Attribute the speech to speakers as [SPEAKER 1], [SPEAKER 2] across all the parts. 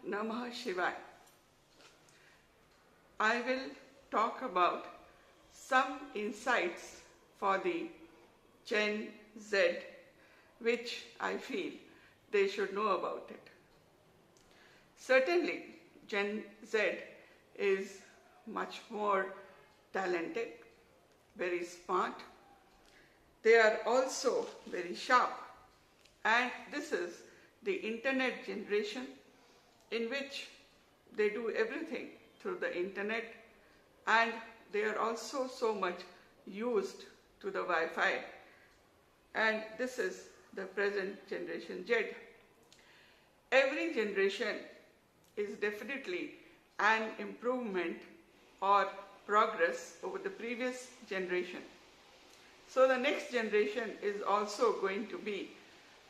[SPEAKER 1] Namah Shivaya. I will talk about some insights for the Gen Z, which I feel they should know about it. Certainly, Gen Z is much more talented, very smart. They are also very sharp, and this is the internet generation in which they do everything through the internet, and they are also so much used to the Wi-Fi, and this is the present generation Z. Every generation is definitely an improvement or progress over the previous generation. So the next generation is also going to be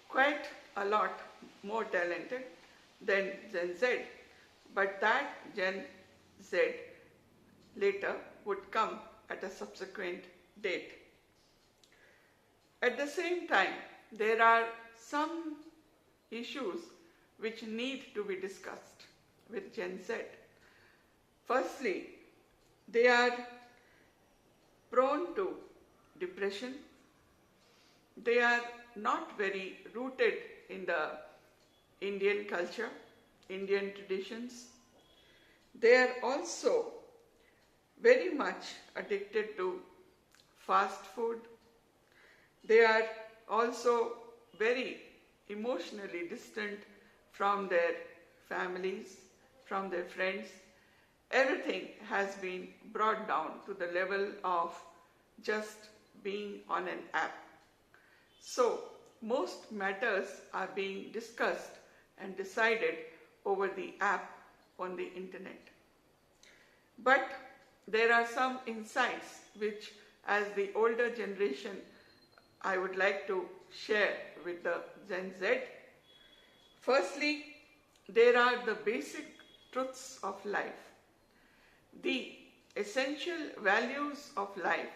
[SPEAKER 1] quite a lot more talented than Gen Z, but that Gen Z later would come at a subsequent date. At the same time, there are some issues which need to be discussed with Gen Z. Firstly, they are prone to depression. They are not very rooted in the Indian culture, Indian traditions. They are also very much addicted to fast food. They are also very emotionally distant from their families, from their friends. Everything has been brought down to the level of just being on an app. So, most matters are being discussed and decided over the app on the internet. But there are some insights which, as the older generation, I would like to share with the Gen Z. Firstly, there are the basic truths of life. The essential values of life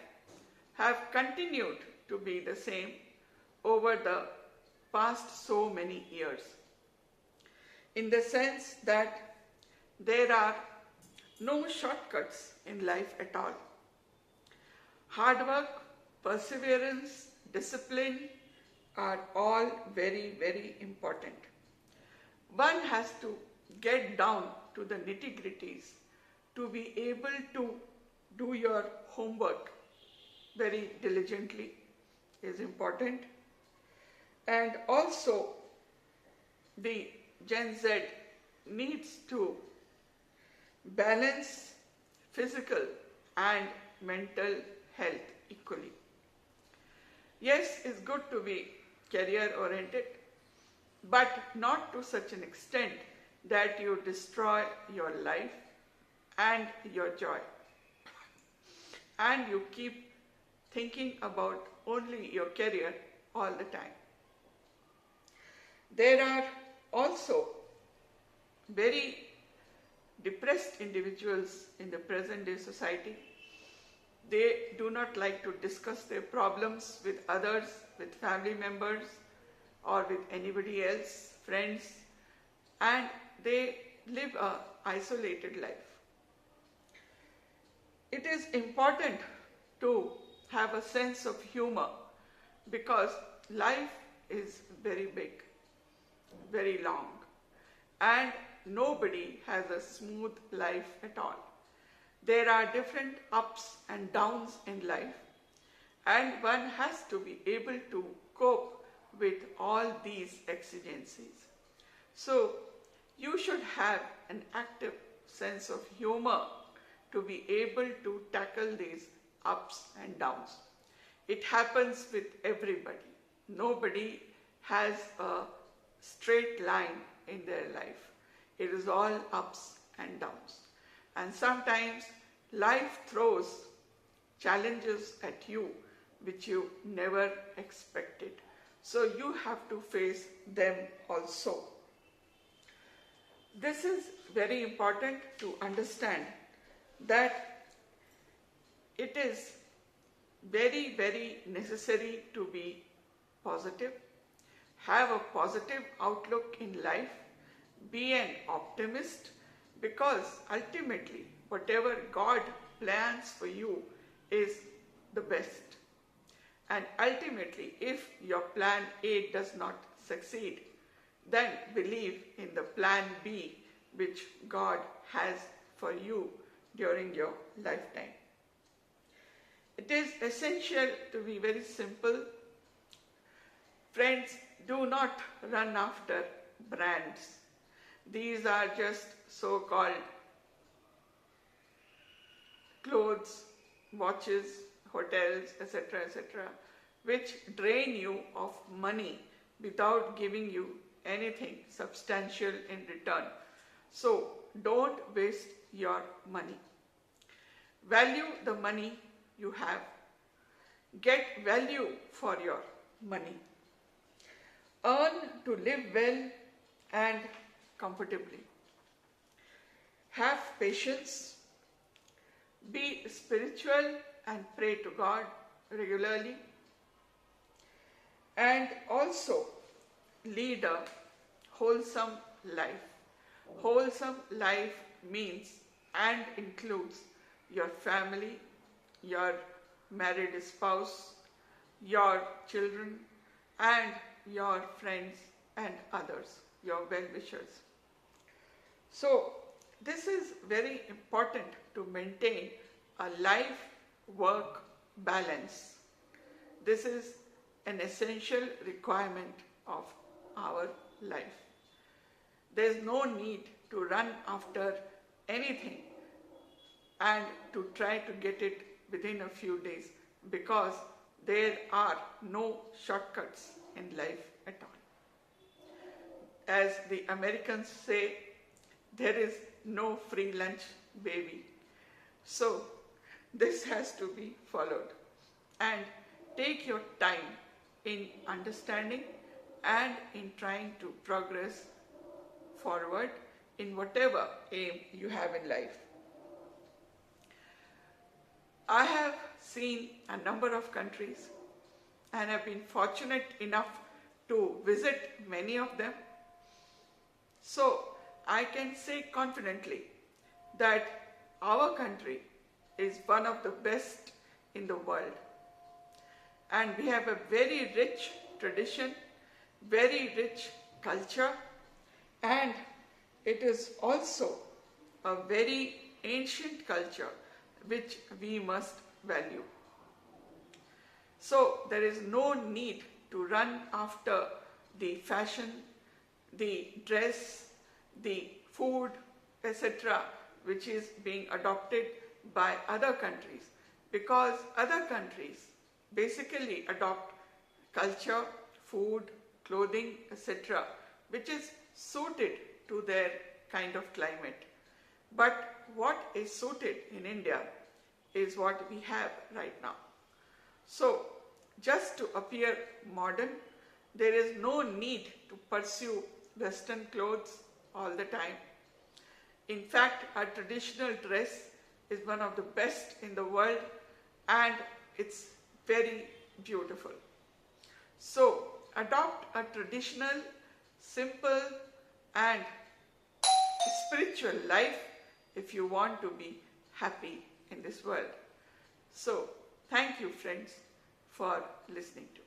[SPEAKER 1] have continued to be the same over the past so many years, in the sense that there are no shortcuts in life at all. Hard work, perseverance, discipline are all very, very important. One has to get down to the nitty-gritties to be able to do your homework very diligently is important. And also, the Gen Z needs to balance physical and mental health equally. Yes, it's good to be career-oriented, but not to such an extent that you destroy your life and your joy, and you keep thinking about only your career all the time. There are also very depressed individuals in the present day society. They do not like to discuss their problems with others, with family members, or with anybody else, friends, and they live an isolated life. It is important to have a sense of humor because life is very big, very long, and nobody has a smooth life at all. There are different ups and downs in life, and one has to be able to cope with all these exigencies. So, you should have an active sense of humor to be able to tackle these ups and downs. It happens with everybody. Nobody has a straight line in their life. It is all ups and downs. And sometimes life throws challenges at you which you never expected. So you have to face them also. This is very important to understand that it is very, very necessary to be positive, have a positive outlook in life, be an optimist, because ultimately whatever God plans for you is the best. And ultimately, if your plan A does not succeed, then believe in the plan B which God has for you during your lifetime. It is essential to be very simple. Friends, do not run after brands. These are just so-called clothes, watches, hotels, etc., which drain you of money without giving you anything substantial in return. So don't waste your money. Value the money you have. Get value for your money. Earn to live well and comfortably. Have patience. Be spiritual and pray to God regularly. And also lead a wholesome life. Wholesome life means and includes your family, your married spouse, your children, and your friends and others, your well-wishers. So, this is very important to maintain a life-work balance. This is an essential requirement of our life. There is no need to run after anything and to try to get it within a few days, because there are no shortcuts in life at all. As the Americans say, there is no free lunch, baby. So this has to be followed. And take your time in understanding and in trying to progress forward in whatever aim you have in life. I have seen a number of countries and have been fortunate enough to visit many of them. So I can say confidently that our country is one of the best in the world. And we have a very rich tradition, very rich culture, and it is also a very ancient culture which we must value. So there is no need to run after the fashion, the dress, the food, etc., which is being adopted by other countries, because other countries basically adopt culture, food, clothing, etc., which is suited to their kind of climate. But what is suited in India is what we have right now. So, just to appear modern, there is no need to pursue Western clothes all the time. In fact, our traditional dress is one of the best in the world, and it's very beautiful. So, adopt a traditional, simple, and spiritual life if you want to be happy in this world. So, thank you, friends, for listening to me.